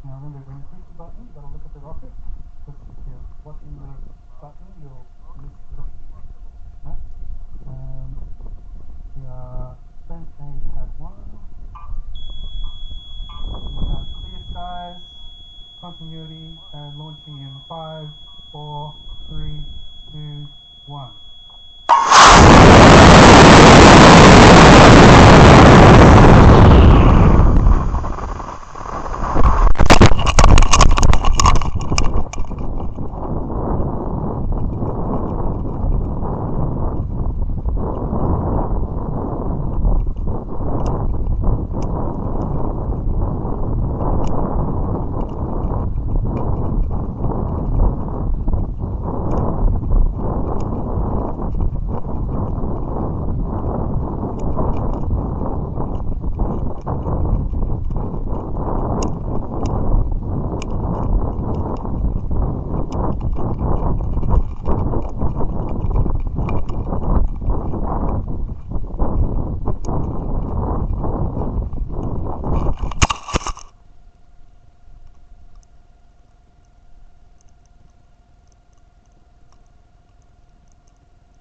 Now remember, when you push the button, you've got to look at the rocket, because if you're watching the button, you'll miss the... Right? We are sent a pad 1. We have clear skies, continuity, and launching in 5, 4, 3, 2, 1.